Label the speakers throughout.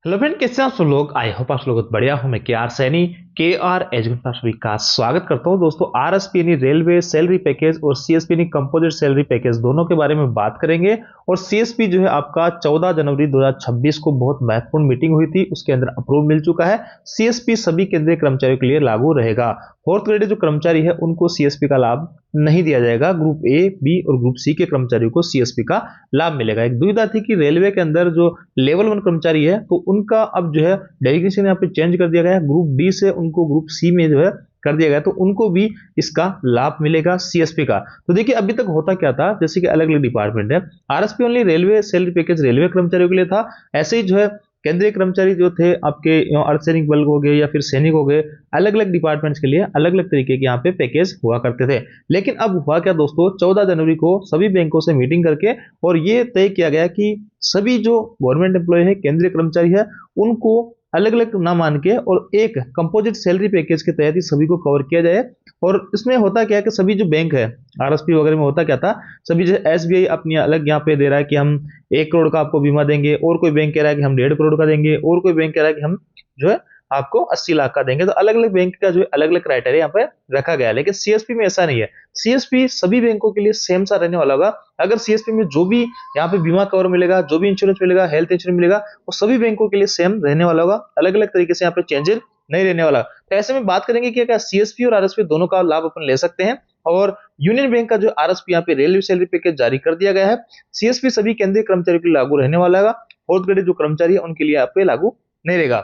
Speaker 1: Hello friend, कैसे हैं आप सब लोग। आई होप आप लोग बढ़िया हो। मैं के आर सैनी के आर एजुकेशन पर सभी का स्वागत करता हूं। दोस्तों, आरएसपी यानी रेलवे सैलरी पैकेज और सीएसपी यानी कंपोजिट सैलरी पैकेज दोनों के बारे में बात करेंगे। और सीएसपी जो है आपका 14 जनवरी 2026 को बहुत महत्वपूर्ण मीटिंग हुई थी, उसके अंदर अप्रूव मिल चुका है। सीएसपी सभी केंद्रीय कर्मचारियों के लिए लागू रहेगा। फोर्थ ग्रेड जो कर्मचारी है उनको सीएसपी का लाभ नहीं दिया जाएगा। ग्रुप ए, बी और ग्रुप सी के कर्मचारियों को सीएसपी का लाभ मिलेगा। एक दुविधा थी कि रेलवे के अंदर जो लेवल 1 कर्मचारी है तो उनका अब जो है डेजिग्नेशन यहाँ पे चेंज कर दिया गया है। ग्रुप डी से उनको ग्रुप सी में जो है कर दिया गया, तो उनको भी इसका लाभ मिलेगा सीएसपी का। तो देखिए, अभी तक होता क्या था, जैसे कि अलग अलग डिपार्टमेंट है, RSP only railway salary package railway कर्मचारियों के लिए था। ऐसे ही जो है केंद्रीय कर्मचारी जो थे आपके अर्धसैनिक बल हो गए या फिर सैनिक हो गए, अलग अलग डिपार्टमेंट्स के लिए अलग अलग तरीके के यहाँ पे पैकेज हुआ करते थे। लेकिन अब हुआ क्या दोस्तों, 14 जनवरी को सभी बैंकों से मीटिंग करके और ये तय किया गया कि सभी जो गवर्नमेंट एम्प्लॉय है, केंद्रीय कर्मचारी है, उनको अलग अलग ना मान के और एक कंपोजिट सैलरी पैकेज के तहत ही सभी को कवर किया जाए। और इसमें होता क्या है कि सभी जो बैंक है आरएसपी वगैरह में होता क्या था, सभी जो एसबीआई अपनी अलग यहाँ पे दे रहा है कि हम 1 करोड़ का आपको बीमा देंगे, और कोई बैंक कह रहा है कि हम 1.5 करोड़ का देंगे, और कोई बैंक कह रहा है कि हम जो है आपको 80 लाख का देंगे। तो अलग अलग बैंक का जो है अलग अलग क्राइटेरिया यहाँ पे रखा गया है। लेकिन सीएसपी में ऐसा नहीं है। सीएसपी सभी बैंकों के लिए सेम सा रहने वाला होगा। अगर सीएसपी में जो भी यहाँ पे बीमा कवर मिलेगा, जो भी इंश्योरेंस मिलेगा, हेल्थ इंश्योरेंस मिलेगा, वो सभी बैंकों के लिए सेम रहने वाला होगा। अलग अलग तरीके से यहाँ पे चेंजेस नहीं रहने वाला। तो ऐसे में बात करेंगे कि क्या सीएसपी और आरएसपी दोनों का लाभ अपन ले सकते हैं। और यूनियन बैंक का जो आरएसपी यहाँ पे रेलवे सैलरी पैकेज जारी कर दिया गया है। सीएसपी सभी केंद्रीय कर्मचारियों के लिए लागू रहने वाला है। फोर्थ ग्रेड जो कर्मचारी है उनके लिए यहाँ पे लागू नहीं रहेगा।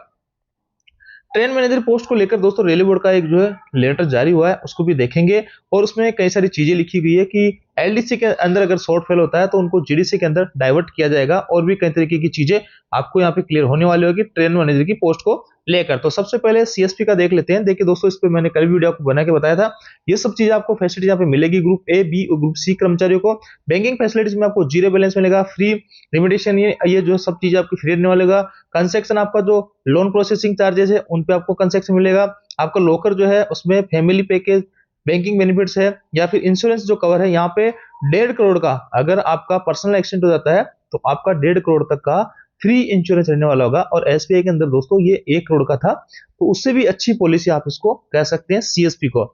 Speaker 1: ट्रेन मैनेजर पोस्ट को लेकर दोस्तों रेलवे बोर्ड का एक जो है लेटर जारी हुआ है, उसको भी देखेंगे। और उसमें कई सारी चीजें लिखी गई है कि एलडीसी के अंदर अगर शॉर्ट फेल होता है तो उनको जीडीसी के अंदर डाइवर्ट किया जाएगा। और भी कई तरीके की चीजें आपको यहाँ पे क्लियर होने वाली होगी ट्रेन मैनेजर की पोस्ट को लेकर। तो सबसे पहले सीएसपी का देख लेते हैं। देखिए दोस्तों, इस पे मैंने कल वीडियो आपको बना के बताया था। ये सब चीजें आपको फैसिलिटी यहाँ पे मिलेगी ग्रुप ए, बी और ग्रुप सी कर्मचारियों को। बैंकिंग फैसिलिटीज में आपको जीरो बैलेंस मिलेगा, फ्री रिमिटेशन, ये जो सब चीजें आपकी फ्री रहने वालेगा। कंसेक्शन, आपका जो लोन प्रोसेसिंग चार्जेस है उन पे आपको कंसेक्शन मिलेगा। आपका लॉकर जो है उसमें फैमिली पैकेज, बैंकिंग बेनिफिट्स है या फिर इंश्योरेंस जो कवर है, यहाँ पे 1.5 करोड़ का अगर आपका पर्सनल एक्सीडेंट हो जाता है तो आपका 1.5 करोड़ तक का फ्री इंश्योरेंस रहने वाला होगा। और एसबीआई के अंदर दोस्तों ये 1 करोड़ का था, तो उससे भी अच्छी पॉलिसी आप इसको कह सकते हैं सीएसपी को।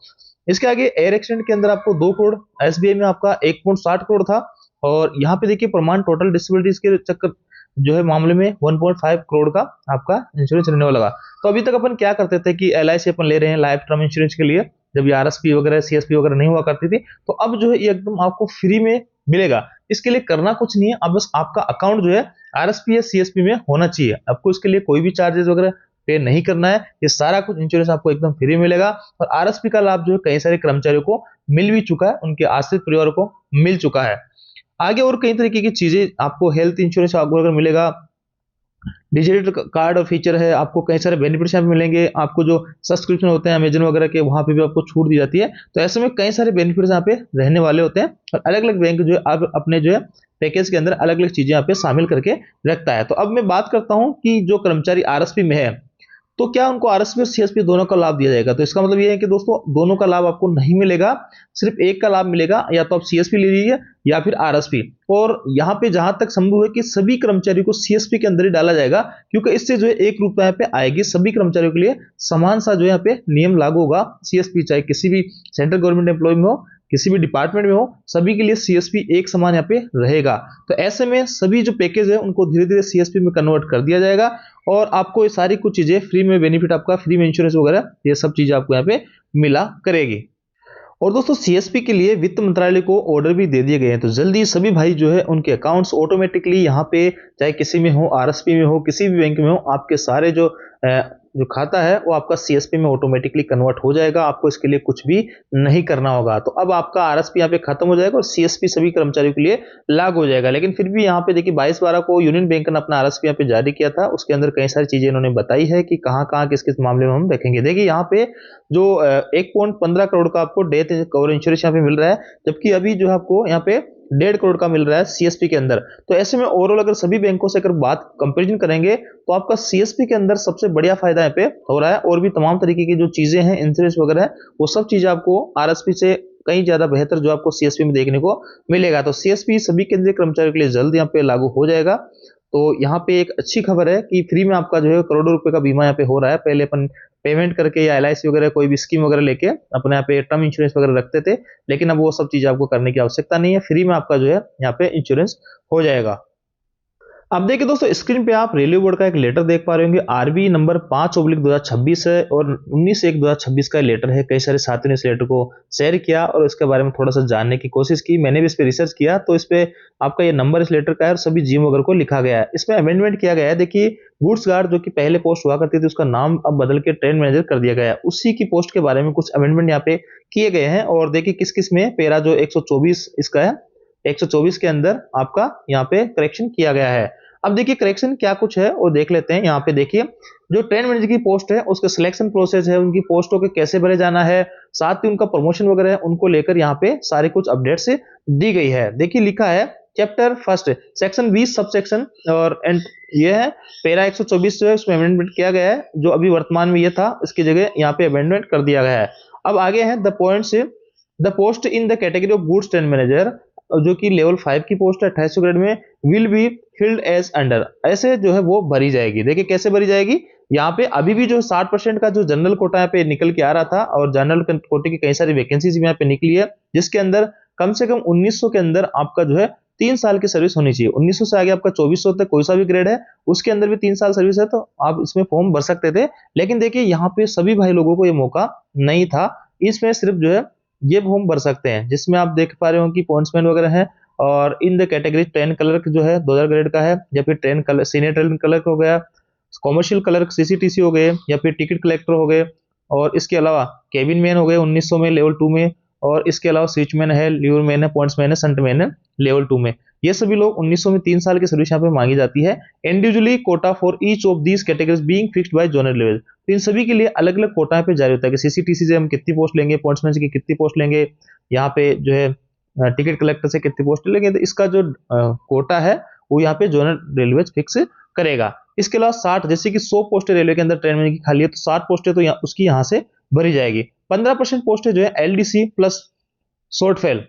Speaker 1: इसके आगे एयर एक्सीडेंट के अंदर आपको 2 करोड़, एसबीआई में आपका 1.60 करोड़ था। और यहाँ पे देखिए प्रमाण टोटल डिसेबिलिटीज के चक्कर जो है मामले में 1.5 करोड़ का आपका इंश्योरेंस रहने वाला। तो अभी तक अपन क्या करते थे कि एलआईसी अपन ले रहे हैं लाइफ टर्म इंश्योरेंस के लिए, जब ये आरएसपी वगैरह सीएसपी वगैरह नहीं हुआ करती थी, तो अब जो है ये एकदम आपको फ्री में मिलेगा। इसके लिए करना कुछ नहीं है, अब बस आपका अकाउंट जो है आरएसपी या सीएसपी में होना चाहिए। आपको इसके लिए कोई भी चार्जेस वगैरह पे नहीं करना है। ये सारा कुछ इंश्योरेंस आपको एकदम फ्री मिलेगा। और आरएसपी का लाभ जो है कई सारे कर्मचारियों को मिल भी चुका है, उनके आश्रित परिवार को मिल चुका है। आगे और कई तरीके की चीजें आपको हेल्थ इंश्योरेंस वगैरह मिलेगा, डिजिटल कार्ड और फीचर है, आपको कई सारे बेनिफिट्स यहाँ पे मिलेंगे। आपको जो सब्सक्रिप्शन होते हैं अमेजन वगैरह के, वहां पे भी आपको छूट दी जाती है। तो ऐसे में कई सारे बेनिफिट्स यहाँ पे रहने वाले होते हैं। और अलग अलग बैंक जो है अब अपने जो है पैकेज के अंदर अलग अलग चीजें यहाँ पे शामिल करके रखता है। तो अब मैं बात करता हूँ कि जो कर्मचारी आरएसपी में है तो क्या उनको आरएसपी और सीएसपी दोनों का लाभ दिया जाएगा। तो इसका मतलब ये है कि दोस्तों दोनों का लाभ आपको नहीं मिलेगा, सिर्फ एक का लाभ मिलेगा। या तो आप सीएसपी ले लीजिए या फिर आरएसपी। और यहाँ पे जहां तक संभव है कि सभी कर्मचारियों को सीएसपी के अंदर ही डाला जाएगा, क्योंकि इससे जो है एक रूपये यहाँ पे आएगी। सभी कर्मचारियों के लिए समान सा जो यहाँ पे नियम लागू होगा। सीएसपी चाहे किसी भी सेंट्रल गवर्नमेंट एम्प्लॉय में हो, किसी भी डिपार्टमेंट में हो, सभी के लिए सीएसपी एक समान यहाँ पे रहेगा। तो ऐसे में सभी जो पैकेज है उनको धीरे धीरे सीएसपी में कन्वर्ट कर दिया जाएगा। और आपको ये सारी कुछ चीजें फ्री में, बेनिफिट आपका फ्री में इंश्योरेंस वगैरह, ये सब चीजें आपको यहाँ पे मिला करेगी। और दोस्तों सीएसपी के लिए वित्त मंत्रालय को ऑर्डर भी दे दिए गए हैं। तो जल्दी सभी भाई जो है उनके अकाउंट्स ऑटोमेटिकली यहाँ पे, चाहे किसी में हो, आरएसपी में हो, किसी भी बैंक में हो, आपके सारे जो खाता है वो आपका सीएसपी में ऑटोमेटिकली कन्वर्ट हो जाएगा। आपको इसके लिए कुछ भी नहीं करना होगा। तो अब आपका आरएसपी यहाँ पे खत्म हो जाएगा और सीएसपी सभी कर्मचारियों के लिए लागू हो जाएगा। लेकिन फिर भी यहाँ पे देखिए 22/12 को यूनियन बैंक ने अपना आरएसपी यहाँ पे जारी किया था। उसके अंदर कई सारी चीजें इन्होंने बताई है कि कहाँ कहाँ किस किस मामले में हम देखेंगे। देखिए यहाँ पे जो 1.15 करोड़ का आपको डेथ कवर इंश्योरेंस यहाँ पे मिल रहा है, जबकि अभी जो है आपको यहाँ पे 1.5 करोड़ का मिल रहा है सीएसपी के अंदर। तो ऐसे में ओवरऑल अगर सभी बैंकों से अगर बात कंपैरिजन करेंगे तो आपका सीएसपी के अंदर सबसे बढ़िया फायदा यहाँ पे हो रहा है। और भी तमाम तरीके की जो चीजें हैं, इंश्योरेंस वगैरह है, वो सब चीजें आपको आरएसपी से कहीं ज्यादा बेहतर जो आपको सीएसपी में देखने को मिलेगा। तो सीएसपी सभी केंद्रीय कर्मचारियों के लिए जल्द यहाँ पे लागू हो जाएगा। तो यहाँ पे एक अच्छी खबर है कि फ्री में आपका जो है करोड़ों रुपए का बीमा यहाँ पे हो रहा है। पहले अपन पेमेंट करके या LIC वगैरह कोई भी स्कीम वगैरह लेके अपने यहाँ पे टर्म इंश्योरेंस वगैरह रखते थे, लेकिन अब वो सब चीजें आपको करने की आवश्यकता नहीं है, फ्री में आपका जो है यहाँ पे इंश्योरेंस हो जाएगा। अब देखिए दोस्तों, स्क्रीन पे आप रेलवे बोर्ड का एक लेटर देख पा रहे होंगे, RBI नंबर 5/2026 है और 19/1/2026 का लेटर है। कई सारे साथियों ने इस लेटर को शेयर किया और इसके बारे में थोड़ा सा जानने की कोशिश की। मैंने भी इस पे रिसर्च किया, तो इस पे आपका ये नंबर इस लेटर का है और सभी जीम वगैरह को लिखा गया है। इसमें अमेंडमेंट किया गया है। देखिए, गुड्स गार्ड जो कि पहले पोस्ट हुआ करती थी, उसका नाम अब बदल के ट्रेन मैनेजर कर दिया गया है। उसी की पोस्ट के बारे में कुछ अमेंडमेंट यहाँ पे किए गए हैं। और देखिए किस किस में, पैरा जो 124 इसका है, 124 के अंदर आपका यहाँ पे करेक्शन किया गया है। अब देखिए करेक्शन क्या कुछ है वो देख लेते हैं। यहाँ पे देखिए, जो ट्रेन मैनेजर की पोस्ट है उसका सिलेक्शन प्रोसेस है, उनकी पोस्टों के कैसे भरे जाना है, साथ ही उनका प्रमोशन वगैरह है, उनको लेकर यहाँ पे सारे कुछ अपडेट्स दी गई है। देखिए लिखा है chapter first section 20 sub section, और एंड ये है पैरा 124 जो है उसमें अमेंडमेंट किया गया है। जो अभी वर्तमान में ये था, इसकी जगह यहाँ पे अमेंडमेंट कर दिया गया है। अब आगे है the points, the post in the category of goods train manager, जो कि लेवल 5 की पोस्ट है 2800 ग्रेड में, will be filled as under, ऐसे जो है वो भरी जाएगी। देखिए कैसे भरी जाएगी, यहाँ पे अभी भी जो 60% का जो जनरल कोटा यहाँ पे निकल के आ रहा था, और जनरल कोटे की कई सारी वैकेंसीज भी यहाँ पे निकली है, जिसके अंदर कम से कम 1900 के अंदर आपका जो है 3 साल की सर्विस होनी चाहिए। 1900 से आगे आपका 2400 तक कोई सा भी ग्रेड है, उसके अंदर भी 3 साल सर्विस है, तो आप इसमें फॉर्म भर सकते थे। लेकिन देखिए यहाँ पे सभी भाई लोगों को ये मौका नहीं था, इसमें सिर्फ जो है ये फॉर्म भर सकते हैं, जिसमें आप देख पा रहे हो कि पॉइंट्समैन वगैरह है। और in the category train clerk जो है 2000 ग्रेड का है, या फिर train colour senior train clerk हो गया, कॉमर्शियल क्लर्क CCTC हो गए, या फिर टिकट कलेक्टर हो गए, और इसके अलावा केबिन मैन हो गए 1900 में लेवल 2 में, और इसके अलावा स्विचमैन है, लीवर मैन है, पॉइंट्समैन है, संटमैन है लेवल 2 में। ये सभी लोग 1900 में 3 साल की सर्विस यहाँ पे मांगी जाती है। Individually Kota for each of these categories being fixed by zonal level, तो इन सभी के लिए अलग अलग कोटा पे जारी होता है कि CCTC से हम कितनी पोस्ट लेंगे, पॉइंट्समैन से कितनी पोस्ट लेंगे, यहाँ पे जो है टिकट कलेक्टर से कितनी पोस्ट लेंगे। तो इसका जो कोटा है वो यहाँ पे जोनल रेलवे फिक्स करेगा। इसके अलावा 60, जैसे कि 100 पोस्टें रेलवे के अंदर ट्रेन में की खाली है, तो 60 पोस्टें तो उसकी यहाँ से भरी जाएगी। 15% पोस्टें जो है LDC प्लस शॉर्ट फेल,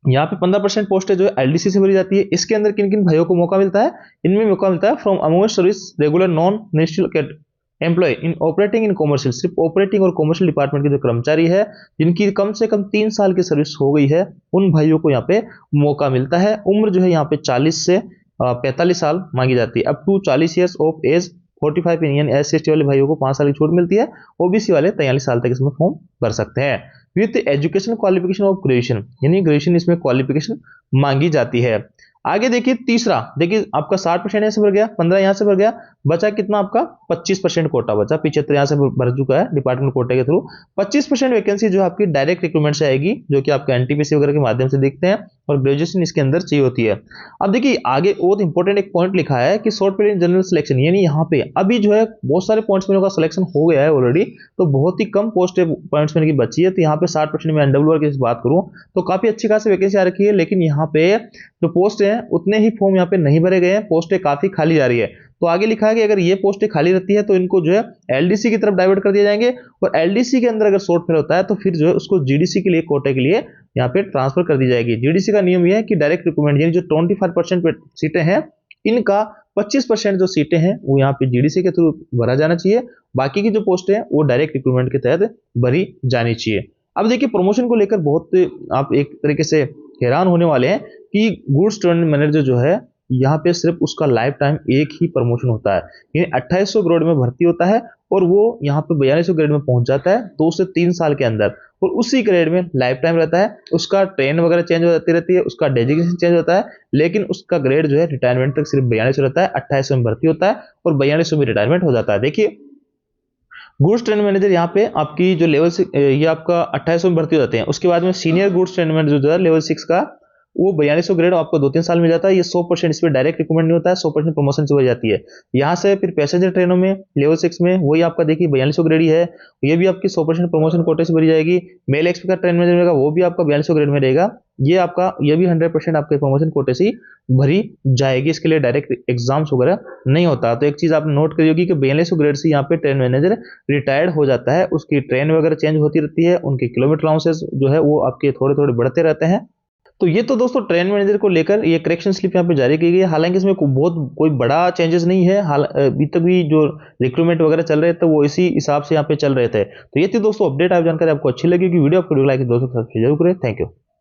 Speaker 1: यहाँ पे 15% पोस्टें जो है LDC से भरी जाती है। इसके अंदर किन किन भाइयों को मौका मिलता है, इनमें मौका मिलता है from among service regular non ministerial employ in operating in commercial, सिर्फ ऑपरेटिंग और कॉमर्शियल डिपार्टमेंट के जो कर्मचारी है जिनकी कम से कम 3 साल की सर्विस हो गई है, उन भाइयों को यहाँ पे मौका मिलता है। उम्र जो है यहाँ पे 40 से 45 साल मांगी जाती है। Up to 40 years of age 45 Indian SC/ST वाले भाइयों को 5 साल की छूट मिलती है। OBC वाले 43 साल तक इसमें फॉर्म भर सकते हैं। With education qualification of graduation, यानी ग्रेजुएशन इसमें क्वालिफिकेशन मांगी जाती है। आगे देखिए तीसरा, देखिए आपका 60% यहाँ से भर गया, 15 यहाँ से भर गया, बचा कितना आपका 25% कोटा बचा, 75 यहाँ से भर चुका है डिपार्टमेंट कोटे के थ्रू। 25% वैकेंसी जो आपकी डायरेक्ट रिक्रूटमेंट से आएगी, जो कि आपके NTPC वगैरह के माध्यम से देखते हैं, और ग्रेजुएशन इसके अंदर चाहिए होती है। अब देखिए आगे बहुत इंपॉर्टेंट एक पॉइंट लिखा है कि short period in general selection, यानी यहाँ पे अभी जो है बहुत सारे पॉइंट्समैनों का सिलेक्शन हो गया है ऑलरेडी, तो बहुत ही कम पोस्ट पॉइंट्समैन की बची है। तो यहाँ पे 60% में NWR की बात करूँ तो काफी अच्छी खासी वैकेंसी आ रखी है, लेकिन यहाँ पे जो पोस्ट है उतने ही फॉर्म यहाँ पे नहीं भरे गए हैं, पोस्टें काफी खाली जा रही है। तो आगे लिखा है कि अगर ये पोस्टें खाली रहती है तो इनको जो है LDC की तरफ डाइवर्ट कर दिए जाएंगे, और LDC के अंदर अगर शॉर्ट फेल होता है तो फिर जो है उसको GDC के लिए कोटे के लिए यहाँ पे ट्रांसफर कर दी जाएगी। GDC का नियम यह है कि डायरेक्ट रिक्रूटमेंट, यानी जो 25% सीटें हैं इनका 25% जो सीटें हैं वो यहाँ पे GDC के थ्रू भरा जाना चाहिए, बाकी की जो पोस्टें हैं वो डायरेक्ट रिक्रूटमेंट के तहत भरी जानी चाहिए। अब देखिए प्रमोशन को लेकर बहुत आप एक तरीके से हैरान होने वाले हैं कि गुड्स ट्रेन मैनेजर जो है यहाँ पे सिर्फ उसका लाइफ टाइम एक ही प्रमोशन होता है, यानी 2800 ग्रेड में भर्ती होता है और वो यहाँ पे 4200 ग्रेड में पहुंच जाता है 2 से 3 साल के अंदर, और उसी ग्रेड में लाइफ टाइम रहता है। उसका ट्रेन वगैरह चेंज हो जाती रहती है, उसका डेजिग्नेशन चेंज होता है, लेकिन उसका ग्रेड जो है रिटायरमेंट तक सिर्फ 4200 रहता है। 2800 में भर्ती होता है और 4200 में रिटायरमेंट हो जाता है। देखिए गुड्स ट्रेन मैनेजर यहाँ पे आपकी जो लेवल से ये आपका 2800 में भर्ती हो जाते हैं। उसके बाद में सीनियर गुड्स ट्रेन मैनेजर जो है लेवल 6 का, वो 4200 ग्रेड आपको 2-3 साल में जाता है। ये 100% इसमें डायरेक्ट रिक्रूटमेंट नहीं होता है, 100% प्रमोशन से हो जाती है। यहाँ से फिर पैसेंजर ट्रेनों में लेवल 6 में वही आपका देखिए 4200 ग्रेड ही है, ये भी आपकी 100% प्रमोशन कोटे से भरी जाएगी। मेल एक्सप्रेस का ट्रेन मैनेजर रहेगा वो भी आपका 4200 ग्रेड में रहेगा, ये भी 100% आपके प्रमोशन कोटे से ही भरी जाएगी। इसके लिए डायरेक्ट एग्जाम्स वगैरह नहीं होता। तो एक चीज आप नोट करिए होगी कि 4200 ग्रेड से यहाँ पे ट्रेन मैनेजर रिटायर्ड हो जाता है, उसकी ट्रेन वगैरह चेंज होती रहती है, उनके किलोमीटर अलाउंसेस जो है वो आपके थोड़े थोड़े बढ़ते रहते हैं। तो ये तो दोस्तों ट्रेन मैनेजर को लेकर ये करेक्शन स्लिप यहाँ पे जारी की गई है। हालांकि इसमें बहुत कोई बड़ा चेंजेस नहीं है। हाल अभी तक भी जो रिक्रूटमेंट वगैरह चल रहे थे वो इसी हिसाब से यहाँ पे चल रहे थे। तो ये थी दोस्तों अपडेट। आप जानकारी आपको अच्छी लगी कि वीडियो आपको लाइक दोस्तों के साथ जरूर करें। Thank you.